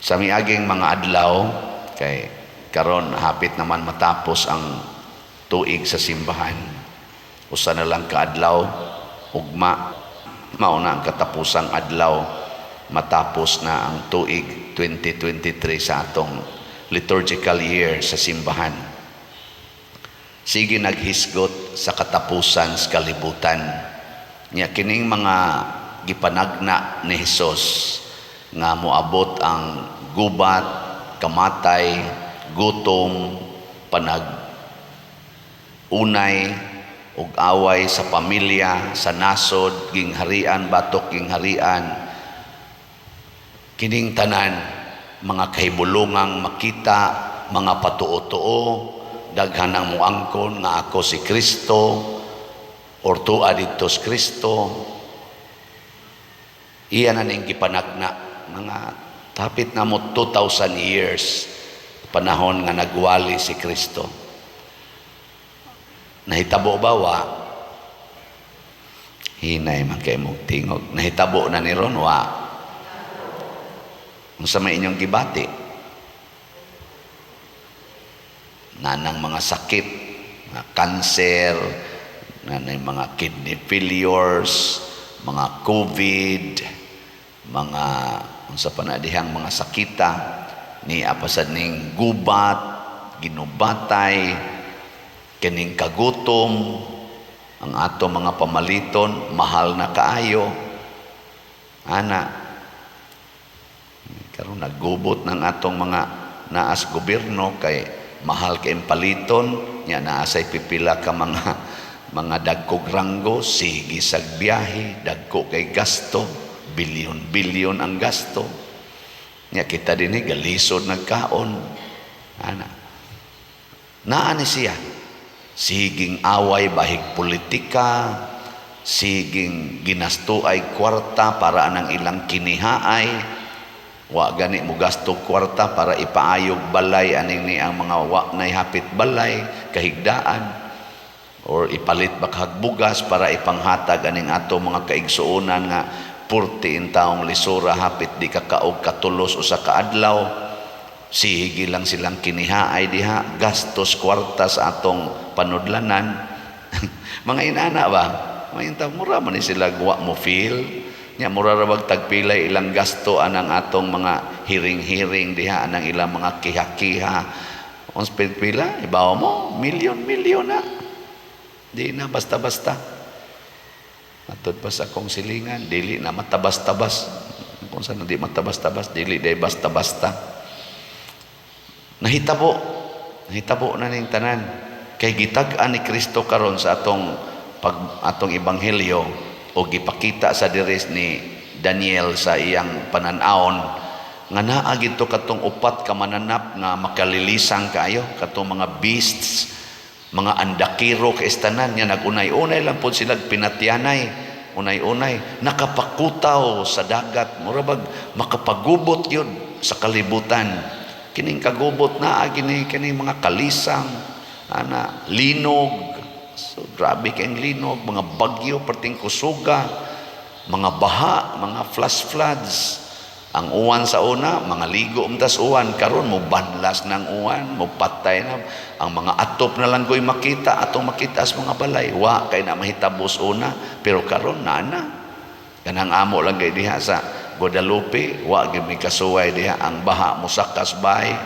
Sa miaging mga adlaw, kay karon hapit naman matapos ang tuig sa simbahan. Usa na lang ka adlaw, ugma mauna ang katapusang adlaw matapos na ang tuig 2023 sa atong liturgical year sa simbahan. Sige naghisgot sa katapusan sa kalibutan. Nya kining mga gipanagna ni Hesus nga moabot ang gubat, kamatay, gutom, unay ug away sa pamilya, sa nasod, gingharian, batok gingharian. Kining tanan mga kahibulungang makita, mga patuo-tuo, daghan ang muangkon nga ako si Kristo or tua dito si Kristo. Iyan na ning gipanagna mga hapit na mo 2,000 years panahon nga nagwali si Kristo. Nahitabo ba wa? Hinay man kay mong tingog. Nahitabo na ni ron wa? Kung sa may inyong gibati, nanang mga sakit, mga cancer, nanang mga kidney failures, mga COVID, mga unsa pa na dihang mga sakita, ni apasad ning gubat, ginubatay, kining kagutom, ang ato mga pamaliton, mahal na kaayo. Ana, karon naggubot ng atong mga naas gobyerno kay mahal kay paliton, nya naasay pipila ka mga dagkog ranggo, sige sag biyahe, dagko kay gasto, bilyon-bilyon ang gasto. Nya kita dinhi galisod nagkaon. Ana. Naa ni siya. Siging away bahig politika, siging ginasto ay kwarta para anang ilang kinihaay, wa gani mo gasto kwarta para ipaayog balay aning ni ang mga wa nay hapit balay kahigdaan, or ipalit bakhag bugas para ipanghatag aning ato mga kaigsuonan nga 40 taong lisura hapit di kakaog katulos usa ka adlaw. Sige lang silang kinihaay diha, gastos kwarta sa atong panudlanan. Mga inana ba? Mga mura man ni sila wa mo feel. Nya mura ra bag tagpilay ilang gasto anang atong mga hiring-hiring diha anang ilang mga kiha-kiha. Ons pila ibaw mo milyon-milyon na. Di na basta-basta. Atod pa sa akong silingan, dili na matabas-tabas. Kung saan di matabas-tabas, dili day basta-basta. Nahitabo na ning tanan kay gitag-an ni Kristo karon sa atong ebanghelyo o gipakita sa dires ni Daniel sa iyang pananaon nga naa gito katong upat ka mananap nga makalilisang kaayo katong mga beasts, mga andakiro kay tanan nya nagunay-unay lang pud sila pinatyanay, unay-unay nakapakutaw sa dagat, murabag makapagubot yun sa kalibutan. Kining kagubot na kining mga kalisang ana linog, so grabe kayong linog, mga bagyo perting kusuga, mga baha, mga flash floods. Ang uwan sa una mga ligo umtas uwan, karon mo banlas ng uwan, mo patay na ang mga atop na lang ko'y makita atong makita sa mga balay, wa kay na mahitabos una, pero karon na kanang amo lang kay diha sa Guadalupe, wa gyud mi kasuway diha ang baha mosakas bahay,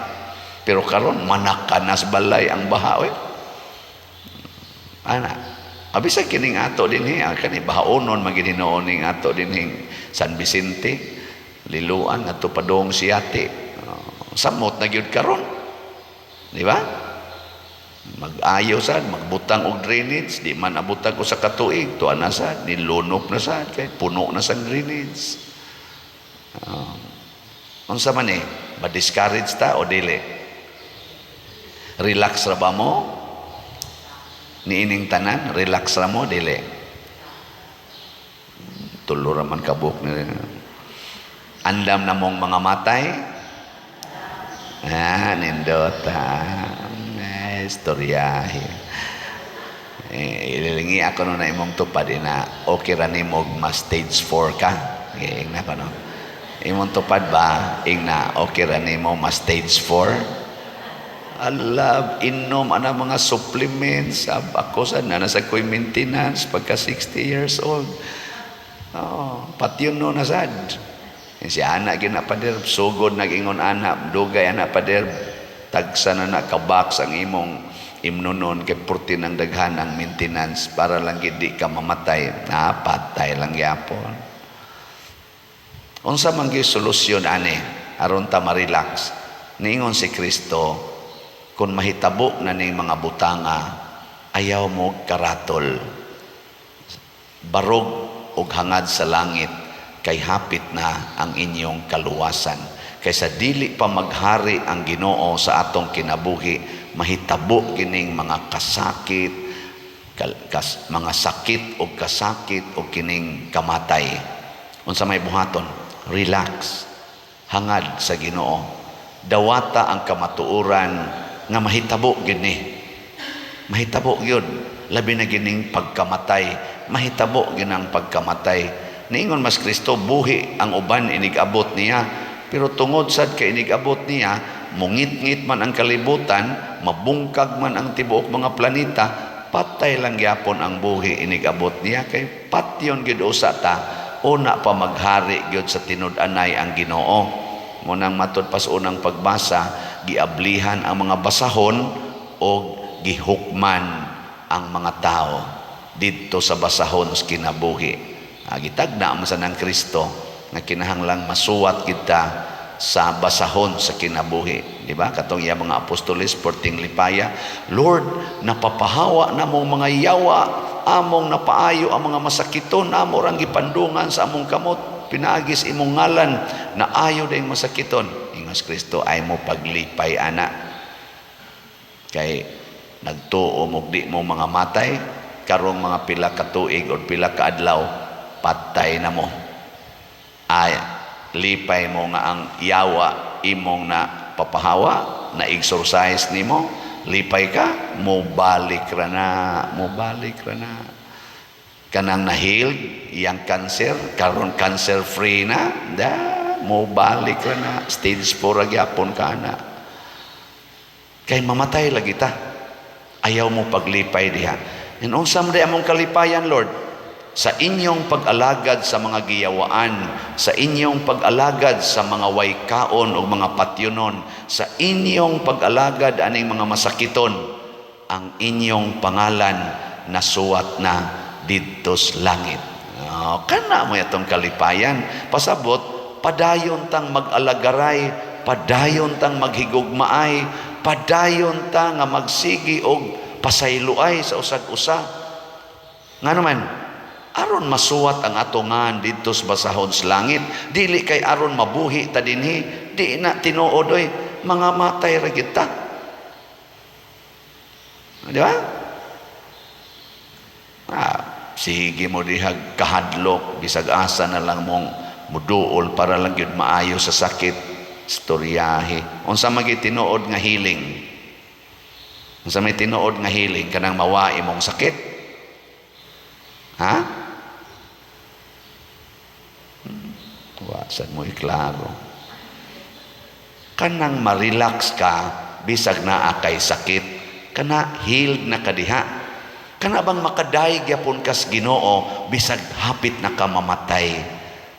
pero karon manakanas balay ang baha we. Ana, abisa kining ato dinhi kani bahaonon magidinoon ning ato dinhi San Vicente, liluan ato padong siyate. Samot na gyud karon. Di ba? Mag-ayo sad, magbutang og drainage, di man abutang ko sa katuig, tuan na sad, nilunop na sad kay puno na sa drainage. Unsa man ba-discourage ta o dili? Relax ra ba mo? Niining tanan, relax ra mo dili? Tulo ra man kabuk ni. Andam na mong mga matay? Nindot istoryahe. Ililingi ako na imong tupad na okay ra ni mo mas stage 4 ka. Okay, na pa no? Imong tupad ba? Ingna, okay ra nimo ma stage 4? Alab, inom ana mga supplements. Ako sa nasa ko'y maintenance pagka 60 years old. Oh, patyon no nasad. Si anak gina pader, sugod nag-ingon anak, dugay anak pader, tagsa na nakabaks ang imong imnunon kay purti ng daghan ang maintenance para lang hindi ka mamatay. Napatay lang yapon. Unsa man gyud solusyon ani aron ta ma-relax? Niingon si Kristo, kung mahitabo na ning mga butanga, ayaw mo karatol. Barog og hangad sa langit, kay hapit na ang inyong kaluwasan. Kaysa dili pa maghari ang Ginoo sa atong kinabuhi, mahitabo kining mga kasakit, mga sakit o kasakit o kining kamatay. Unsa may buhaton? Relax. Hangad sa Ginoo. Dawata ang kamatuoran nga mahitabo gini. Mahitabo gyud. Labi na gining pagkamatay. Mahitabo ginang pagkamatay. Niingon mas Kristo, buhi ang uban inigabot niya. Pero tungod sad kay inigabot niya, mungit-ngit man ang kalibutan, mabungkag man ang tibuok mga planeta, patay lang gyapon ang buhi inigabot niya. Kay patyon gyud usa ta, una pa maghari gyud sa tinud-anay ang Ginoo. Munang matud pas unang pagbasa, giablihan ang mga basahon o gihukman ang mga tao didto sa basahon sa kinabuhi. Gitagna man sa ng Kristo nga kinahanglang masuwat kita sa basahon sa kinabuhi, di ba? Katong iya mga apostoles porting lipaya, Lord, napapahawa na mo mga yawa, among napaayo ang mga masakiton, amo rang gipandungan sa among kamot, pinaagis imong ngalan na ayo dayong masakiton. Ingos Kristo, ay mo paglipay ana. Kay nagtuo mo di mo mga matay, karong mga pila ka tuig o pila ka adlaw, patay na mo. Ay, lipay mo nga ang yawa imong na papahawa, na exercise nimo, lipay ka, mubalik ra na. Kanang na-healed, iyang cancer, karon cancer free na, mubalik ra na, stage 4 gyapon ka na. Kay mamatay lagi ta. Ayaw mo paglipay diha. Unsa man di among kalipayan, Lord? Sa inyong pag-alagad sa mga giyawaan, sa inyong pag-alagad sa mga waykaon o mga patyonon, sa inyong pag-alagad aning mga masakiton, ang inyong pangalan nasuwat na didto sa langit. Kana mo itong kalipayan. Pasabot, padayon tang mag-alagaray, padayon tang maghigugmaay, padayon tang nga magsigi og pasayloay sa usag-usa. Nga naman, aron masuwat ang atongan dito sa basahon sa langit, dili kay aron mabuhi ta dinhi, di na tinuod oy mga matay ra gyud ta. Di ba? Sige mo dihag kahadlok, bisag asa na lang mong muduol para lang gyud maayo sa sakit, istoryahe. Unsa magi tinuod nga healing? Unsa may tinuod nga healing kanang mawa imong sakit? Ha? Wasan mo iklaro. Kanang ma-relax ka bisag na akay sakit, kana healed na kadiha. Kana bang makadaig yapon kas Ginoo bisag hapit na ka mamatay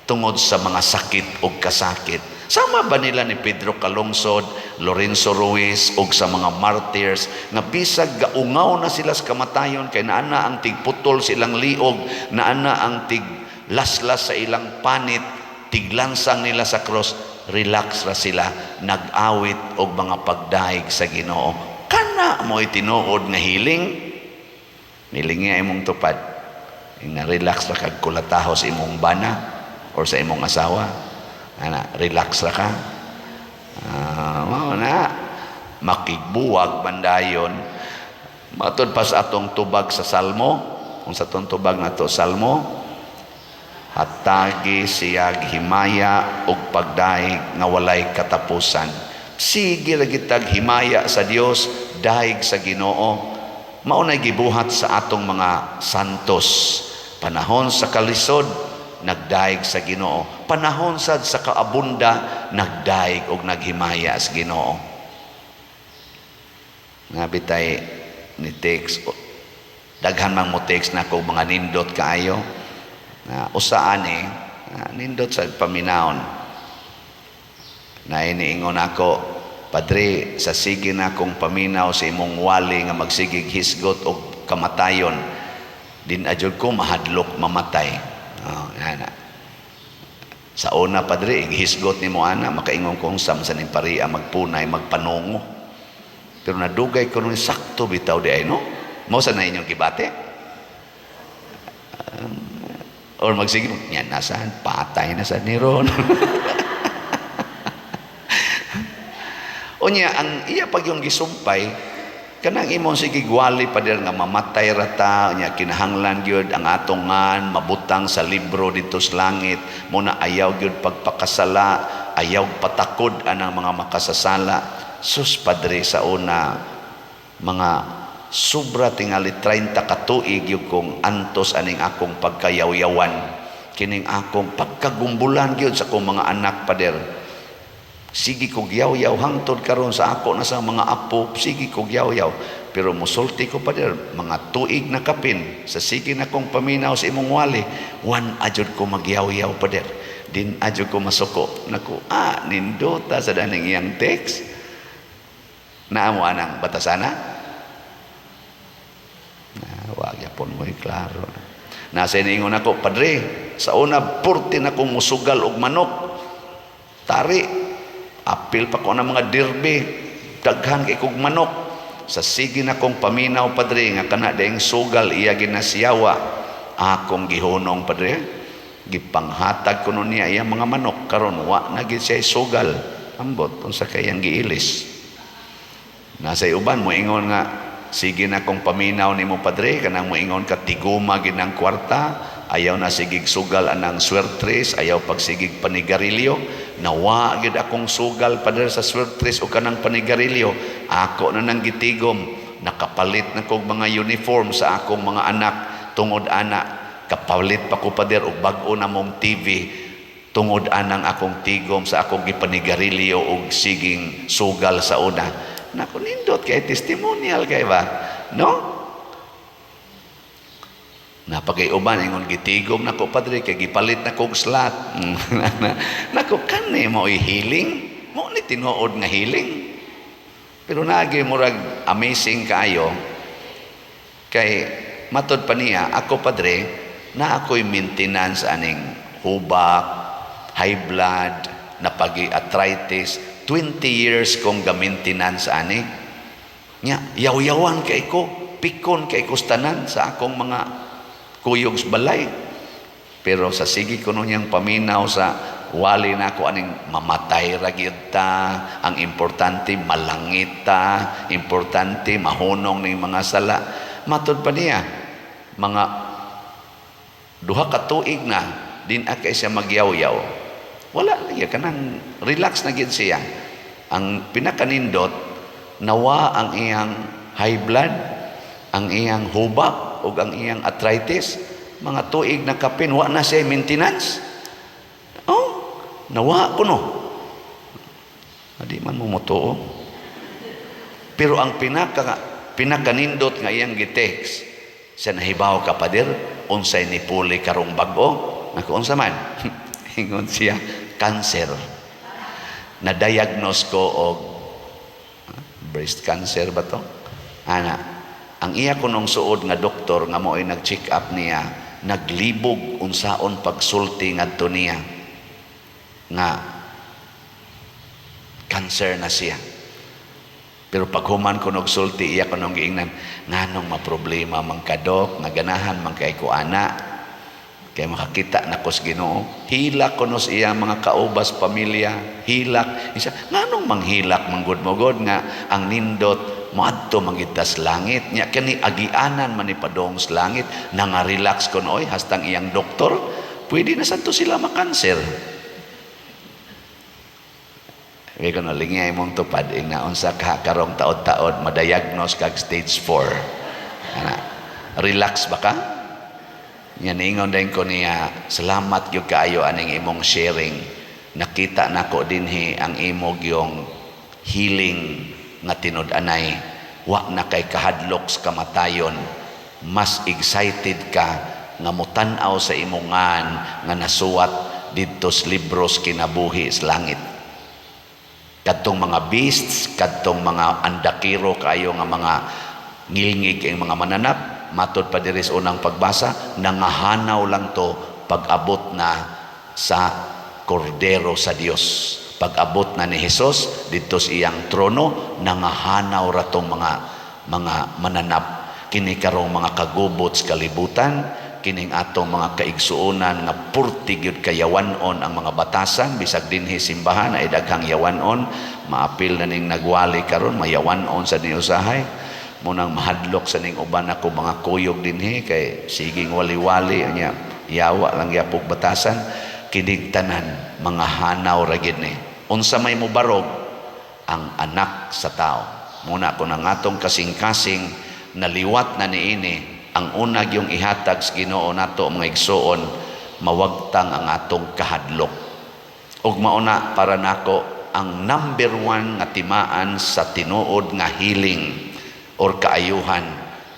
tungod sa mga sakit o kasakit. Sama ba nila ni Pedro Calungsod, Lorenzo Ruiz ug sa mga martyrs nga bisag gaungaw na sila sa kamatayon kay naana ang tigputol sa ilang liog, naana ang tiglaslas sa ilang panit, tiglansang nila sa cross, relax ra sila, nag-awit og mga pagdaig sa Ginoo. Kana mo itinuod nga healing, nilingi imong tupad. Nga relax ra kag kulataho sa imong bana or sa imong asawa. Ana, relax ra ka. Mao na makigbuwag bandayon. Matud pa sa atong tubag sa Salmo, kung sa atong tubag nato Salmo, hatagi siyag himaya ug pagdaig nga walay katapusan. Sige ra gitag himaya sa Dios, daig sa Ginoo. Mao nay gibuhat sa atong mga santos panahon sa kalisod nagdaig sa Ginoo. Panahon sad sa kaabunda, nagdaig og naghimaya sa Ginoo. Nga bitay ni text, daghan mang mo text na kog mga nindot kaayo. Usaan nindot sa paminawon. Na iniingon ako, Padre, sa sige na kong paminaw sa imong wali nga magsigig hisgot og kamatayon, din adyod ko mahadlok mamatay. Sa una, Padre, ighisgot ni mo ana, makaingon kong sa ning paria magpunay, magpanungo. Pero nadugay ko nun sakto bitaw di ay, no? Mo sa na inyong gibate? Or magsigig, yan, nasaan? Patay na sa niron. O niya, ang iya pag yung gisumpay, kanang imong sige gwali pa nga mamatay rata, niya kinahanglan gyud ang atongan mabutang sa libro dito sa langit, muna ayaw gyud pagpakasala, ayaw patakod anang mga makasasala. Sus, Padre, sa una, mga sobra tingali 30 katuig yung kong antos aning akong pagkayawyawan, kining akong pagkagumbulan gyud sa akong mga anak, Pader. Sige kog yaw-yaw hangtod karon sa ako na sa mga apo, sige kog yaw-yaw. Pero musulti ko, Pader, mga tuig na kapin, sa sige na kong paminaw sa imong wali, wan adyod ko magyaw-yaw, Pader. Din adyod ko masuko. Naku, nindota sa daning iyang text. Naamo anang batasana? Wag yapon mo klaro. Nasa iningon ako, Padre, sa una, purti na kong musugal og manok. Tari, apil pa ko ng mga dirbe, daghan kay kog manok. Sa sige na kong paminaw, Padre, nga kana daing sugal iya ginasiyawa, akong gihunong, Padre, gipanghatag ko nun niya iya mga manok, karon wa na gid siya sugal, ambot unsa kayang giilis. Nasa uban mo ingon nga, sige na kong paminaw nimo, Padre, kanang mo ingon ka tiguma gid ang kwarta, ayaw na sigig sugal anang swertres, ayaw pagsigig panigarilyo. Nawa gid akong sugal, Padre, sa swertres o kanang panigarilyo. Ako na nang gitigom, nakapalit na kog mga uniform sa akong mga anak tungod ana, kapalit pa ko, Padre, og bag-o na mong TV tungod anang akong tigom sa akong gipanigarilyo og siging sugal sa una. Naku, nindot kay testimonial kay ba, no? Napagayuban ingon gitigom nako, Padre, kay gipalit na kog slot. Nako, kani mo healing, mo ni tinuod nga healing. Pero nagi murag amazing kaayo kay matod pa niya ako, Padre, na ako'y maintenance aning hubak, high blood, napagi-arthritis. 20 years kong ga-maintenance ani. Nya, yaw-yawan kay ko, pikon kay kustanan sa akong mga kuyog sa balay. Pero sa sige ko niyang paminaw sa wali na ako aning mamatay ragyod ta, ang importante malangit ta, importante mahunong ning mga sala. Matod pa niya, mga duha ka tuig na din akay siya magyaw-yaw. Wala lagi kanang relax na gid siya. Ang pinakanindot, nawa ang iyang high blood, ang iyang hubak ug ang iyang arthritis. Mga tuig na kapin, wa na siya maintenance. Oh, nawa ko no. Adi man mo motuo. Pero ang pinakanindot nga iyang gitext, sa nahibaw ka, Pader, unsay ni puli karong bag-o. Naku, unsa man? Ingon siya, cancer. Na-diagnose ko og breast cancer ba to? Ana, ang iya ko nung suod nga doktor nga mo ay nag-check up niya, naglibog unsaon pagsulti ngadto niya nga cancer na siya. Pero paghuman ko nog sulti, iya ko nung giingnan, nganong maproblema man kadok, nga ganahan man kay ko ana. Kaya makakita na ko sa Ginoo, hilak ko no sa iya mga kaubas pamilya, hilak. Isa, nganong manghilak manggod-mogod nga ang nindot moadto mangitas langit. Nya kani agianan man ni padong sa langit, nanga-relax ko noy hastang iyang doktor, pwede na santo sila makanser. Kaya ko nalingay mong tupad, na unsa ka karong taod-taod, madiagnose kag stage 4. Relax ba ka? Nya ningon din ko niya, salamat gyud kaayo aning imong sharing. Nakita nako dinhi ang imong yung healing nga tinud-anay. Wa na kay kahadlok sa kamatayon. Mas excited ka nga mutan-aw sa imongan nga nasuwat didto sa libros kinabuhi sa langit. Kadtong mga beasts, kadtong mga andakiro kayo nga mga ngilngig ang mga mananap, matod pa diri sa unang pagbasa, nangahanaw lang to pag-abot na sa kordero sa Dios. Pag-abot na ni Hesus dito sa iyang trono, nangahanaw ra tong mga mananap. Kini karong mga kagubot sa kalibutan, kining atong mga kaigsuonan nga purti gyud kayawanon ang mga batasan, bisag dinhi simbahan ay daghang yawanon, maapil na ning nagwali karon mayawanon sa niusahay. Munang mahadlok sa ning uban ako mga kuyog dinhi kay siging wali-wali nya yawa lang yapog batasan. Kining tanan mga hanaw ra gid ni. Unsa may mobarog ang anak sa tao. Muna ko nang atong kasing-kasing naliwat na niini ang unag yung ihatag sa Ginoo nato mga igsoon, mawagtang ang atong kahadlok. Ug mauna para nako ang number 1 nga timaan sa tinuod nga healing or kaayuhan,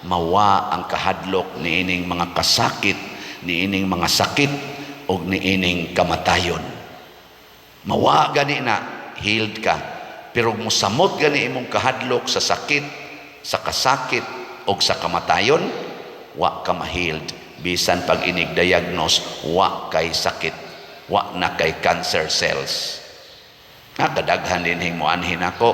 mawa ang kahadlok niining mga kasakit, niining mga sakit ug niining kamatayon. Mawa gani na healed ka, pero musamot gani imong kahadlok sa sakit, sa kasakit ug sa kamatayon, wa ka ma-healed. Bisan pag inig-diagnose, wa kay sakit, wa na kay cancer cells. Nakadaghan din mo anhin ako,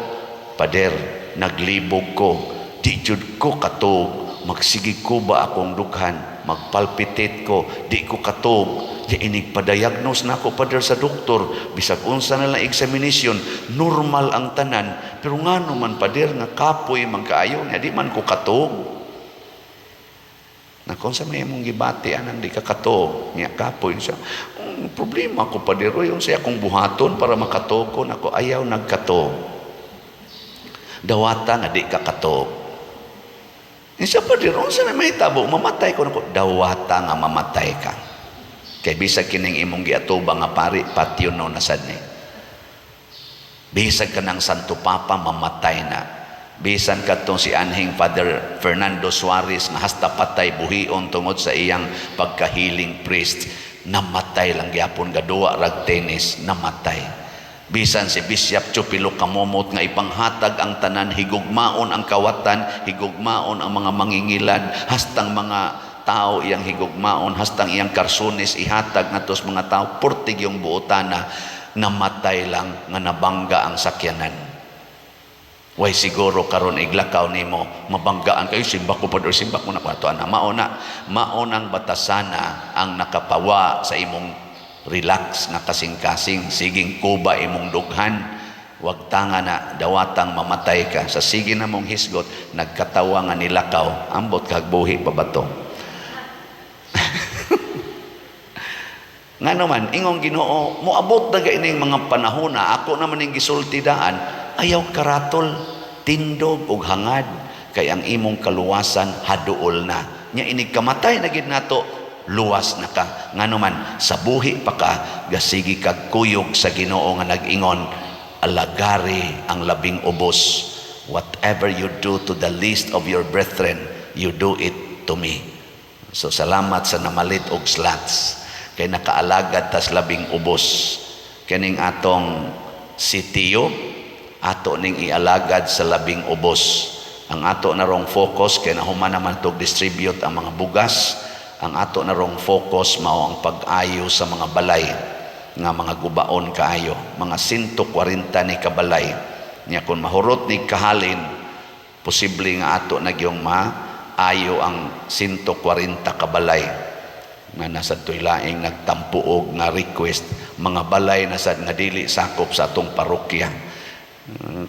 pader, naglibog ko, di jud ko katog, magsigig ko ba akong dughan, magpalpitate ko, di ko katog, di inig-pa-diagnose na ako pader sa doktor, bisag unsa na lang examination, normal ang tanan, pero ngano man pader nga kapoy man kaayo, di man ko katog. Na kung sa may mong gibati anang di kakatog niya kapoy siya, problema ko pa diro yung siya kong buhaton para makatog ko, nako ayaw nagkatog, dawata nga di kakatog. Siya pa diro sa may tabo mamatay ko, nako dawata nga mamatay ka. Kay bisag kining imong giatuba nga pari patio no nasad ni, bisag ka ng Santo Papa mamatay na. Bisan katong si anhing Father Fernando Suarez nga hasta patay buhion tungod sa iyang pagkahiling priest, namatay lang gyapon, gaduwa rag tennis, namatay. Bisan si Bishop Chupilo Kamomot nga ipanghatag ang tanan, higugmaon ang kawatan, higugmaon ang mga mangingilad, hastang mga tao iyang higugmaon, hastang iyang karsunis ihatag natos mga tao, purtig yung buotana, namatay lang nga nabangga ang sakyanan. Way siguro karon iglakaw nimo mabanggaan kayo, simbak ko pa o simbak mo na kwato ana, maunang batasana ang nakapawa sa imong relax nga kasing-kasing, siging kuba imong dughan, wag tanga na dawatang mamatay ka sa sige na mong hisgot, nagkatawa nga nilakaw, ambot kag buhi pa ba to? Nga naman ingong Ginoo, moabot na ining mga panahon na ako naman ning gisultidaan, ayaw karatol, tindog ug hangad, kay ang imong kaluwasan haduol na. Nya inig kamatay na gid nato, luwas na ka. Ngano man sa buhi pa ka, gasigi kag kuyog sa Ginoo nga nag-ingon, alagari ang labing ubos. Whatever you do to the least of your brethren, you do it to me. So salamat sa namalit og slots, kay nakaalagad tas labing ubos. Kaning atong sitiyo, ato ning ialagad sa labing ubos. Ang ato na rong focus, kay nahuman naman to distribute ang mga bugas, ang ato na rong focus mao ang pag-ayo sa mga balay nga mga gubaon kaayo, mga 140 ni kabalay. Nya kun mahurot ni kahalin, posible nga ato nagyong maayo ang 140 kabalay nga nasa tuylaing nagtampuog nga request, mga balay na sad nga dili sakop sa atong parokya.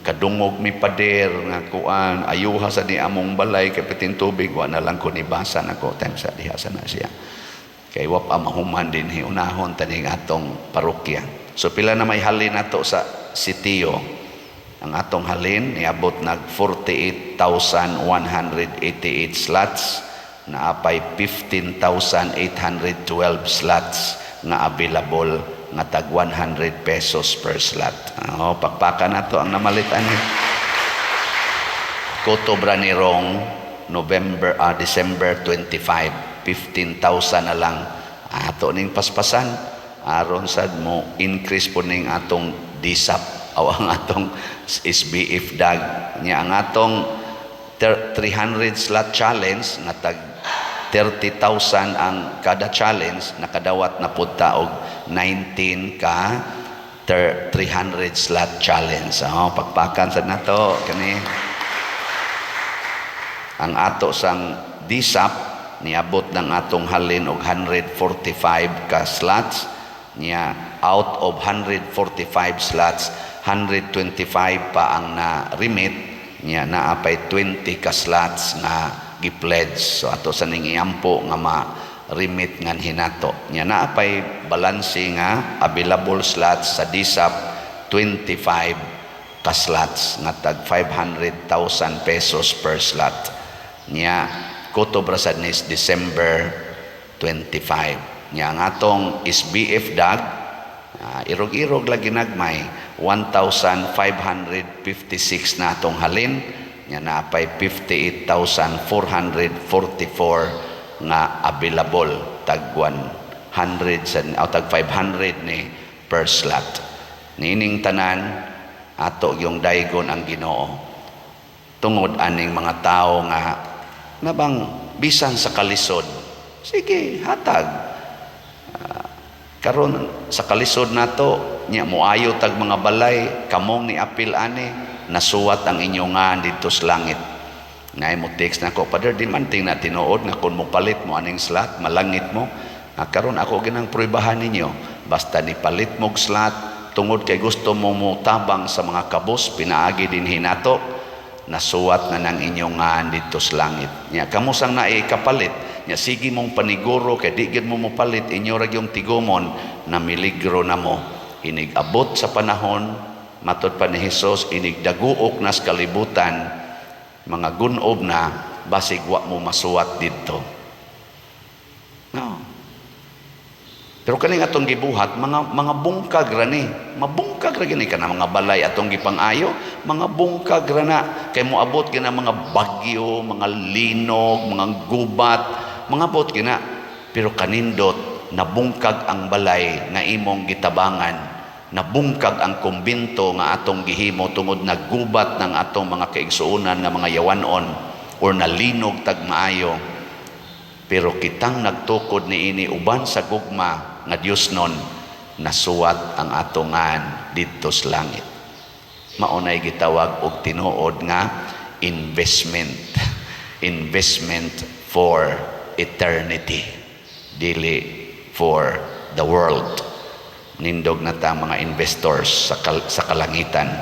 Kadungog mi pader nga kuan, ayuha sa di among balay kay pitin tubig, wa na lang ko nibasa nako time sa diha sa na siya, kay wa pa mahuman din hiunahon taning atong parokya. So pila na may halin nato sa sitiyo, ang atong halin niabot nag 48,188 slots, naapay 15,812 slots nga available nga tag 100 pesos per slot. Pakpaka na to ang namalitan ni Kotobra ni Rong December 25, 15,000 na lang ato ning paspasan aron sad mo increase po ning atong DSAP o ang atong SBF DAG nya ang atong 300 slot challenge nga tag 30,000 ang kada challenge, nakadawat na punta og 19 ka 300 slot challenge. Pakpakan sa nato kani ang ato sang DSAP niabot ng atong halin og 145 ka slots niya. Out of 145 slots, 125 pa ang na-remit niya, naapay 20 ka slots na gi-pledge. So ato sa ning iampo nga ma-remit ngan hinato niya, naapay balanse nga available slots sa DSAP 25 ka slots nga tag 500,000 pesos per slot niya. Kotobra sad ni December 25 niya. Ang atong SBF DAG irog-irog lagi nagmay 1,556 na atong halin niya, naapay 58,444 nga available tag 100 o tag 500 ni per slot. Nining tanan ato yung daygon ang Ginoo tungod aning mga tao nga nabang bisan sa kalisod, sige hatag karon sa kalisod nato nya moayo tag mga balay kamong ni apil ani nasuwat ang inyong nga dito sa langit. Ngay mo text nako, Father, di man ting na tinuod nga kun mo palit mo aning slot malangit mo. Karon ako ginang pruibahan ninyo, basta ni palit mo slot tungod kay gusto mo tabang sa mga kabos pinaagi din hinato, nasuwat na ng inyong nga dito sa langit. Nya kamusang na ikapalit nya, sige mong paniguro kay di gid mo palit inyo ra yung tigumon na miligro na mo. Inig abot sa panahon matod pa ni Hesus, inig daguok na sa kalibutan mga gunob na basig wa mo masuwat dito. No. Pero kaning atong gibuhat mga bungkag ra ni, mabungkag ra gini kana mga balay atong gipangayo, mga bungkag ra na kay moabot gina mga bagyo, mga linog, mga gubat, mga bot gina. Pero kanindot nabungkag ang balay nga imong gitabangan, nabungkag ang kumbinto nga atong gihimo tungod naggubat ng atong mga kaigsuonan nga mga yawanon or nalinog tag maayo. Pero kitang nagtukod ni ini uban sa gugma nga Dios non, nasuwat ang atongan dito sa langit. Maunay gitawag og tinuod nga investment for eternity, dili for the world. Nindog na ta mga investors sa kalangitan.